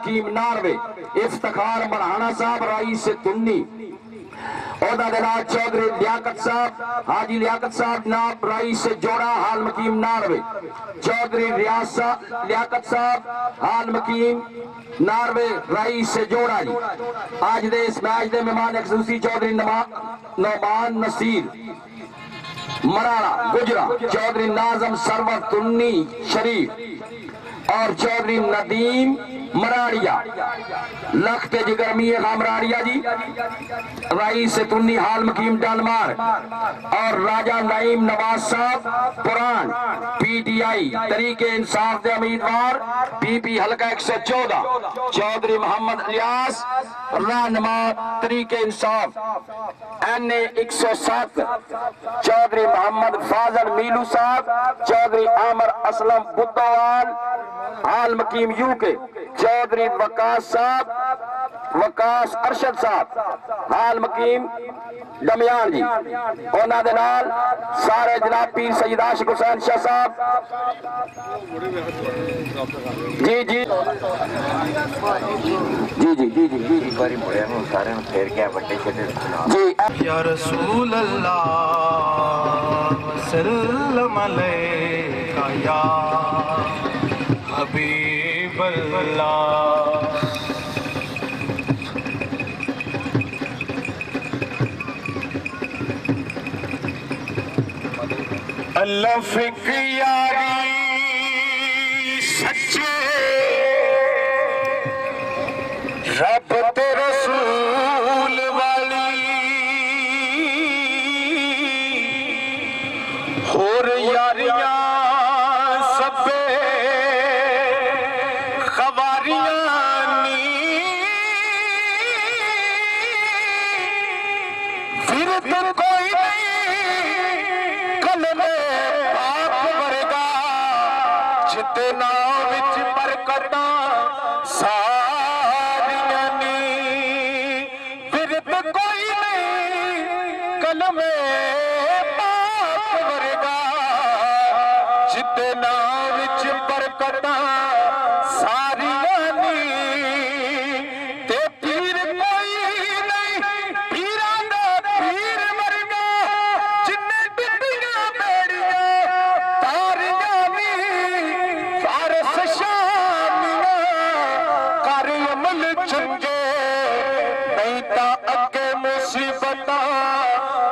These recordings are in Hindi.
मकीम नारवे, इफ्तिखार मरहाना साहब रईस तुन्नी, चौधरी लियाकत साहब, हाजी लियाकत साहब जनाब रईस जोड़ा हाल मकीम नारवे, चौधरी लियाकत साहब हाल मकीम नारवे रईस जोड़ा जी। आज दे इस मैच के मेहमान खसूसी चौधरी नौमान नसीर मराड़ा गुजरा, चौधरी नाजम सरवर तुन्नी शरीफ और चौधरी नदीम मराड़िया लखते जिगरमी खामराड़िया जी, रईस तुन्नी हाल मकीम डालमार और राजा नईम नवाज साहब पुरान पीटीआई तरीके इंसाफ के उम्मीदवार पीपी हल्का 114, चौधरी मोहम्मद इलियास रहनुमा तरीके इंसाफ NA 107, चौधरी मोहम्मद फाजल मीलू साहब, चौधरी आमर असलम बुद्धवाल हाल मकीम यूके, चौधरी वकास साहब वकास अरशद साहब हाल मकीम दमियान जी, उन्होंने दे नाल सारे जनाब पीर सैयद आशिक हुसैन शाह साहब जी जी जी जी जी जी जी बारी मुड़े नु सारे फेर के बड़े छड़े जी। या रसूल अल्लाह सल्लम अलैका या हबीब अल्लाह। अल्लाह फिक यारी सच्चे रब ते रसूल वाली होर यारियां सबे खवारियां नी फिर तो कोई नहीं कलमे पाक वर्गा जिते नाम विच बरकत सारियां नी, फिर तो कोई नहीं कलमे पाक वर्गा जिते नाम विच बरकत सारियां नी, ते पीर कोई नहीं पीरां दा पीर वर्गा जिन्ने बिटियां बेड़ियां तारियां नी, फारस शामियां कर अमल चंगे नहीं तां अगे मुसीबतां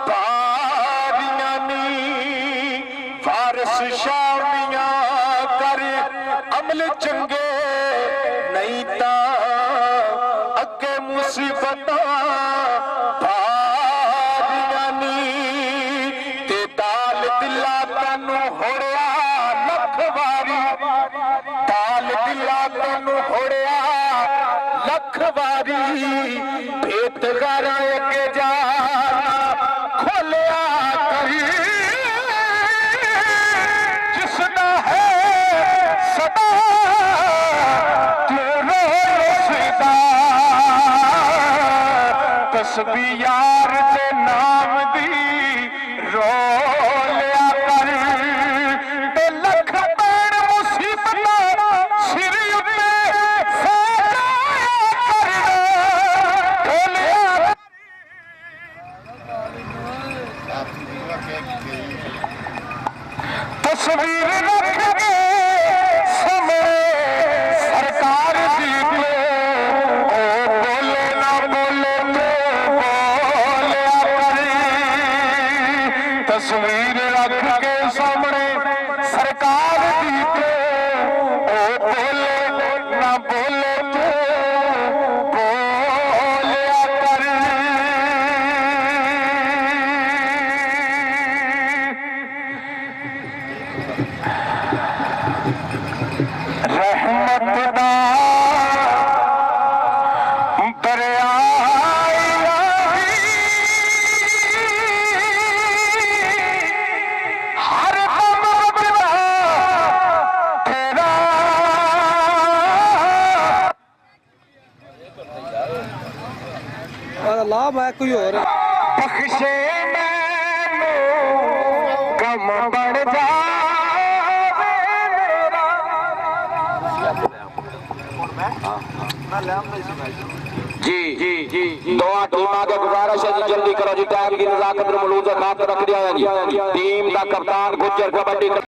पारियां नी, फारस शामियां कर अमल चंगे नहीं तां अगे मुसीबतां पारियां नी, ते दाल दिला तैनू होड़िया लख वारी, दाल दिला तैनू होड़िया लख वारी, भेत गारा अगे जा खोलिया करी, जिसदा है सदा तेरे रसीदा, तस्बीह यार दे नाम दी रो लिया कर, ते लख पैण मुसीबतां सिर उत्ते फैलाया कर, ढोलिया तस्वीर रख के समय सरकार दी पे, ओ बोले ना बोले तो बोलिया करी, तस्वीर रख के सामने सरकार दी पे, ओ बोले ना बोले तो बोलिया करी। रहमत दा दरिया हर दम तेरा लाभ है कोई और बख्शे मैनू गम बढ़ जा मेरा जी जी जी दोआ टीमां के गुजारिश है जी जल्दी करो जी टाइम की नजाकत मुलूज़ खातिर रख दिया है जी टीम का कप्तान गुज्जर कबड्डी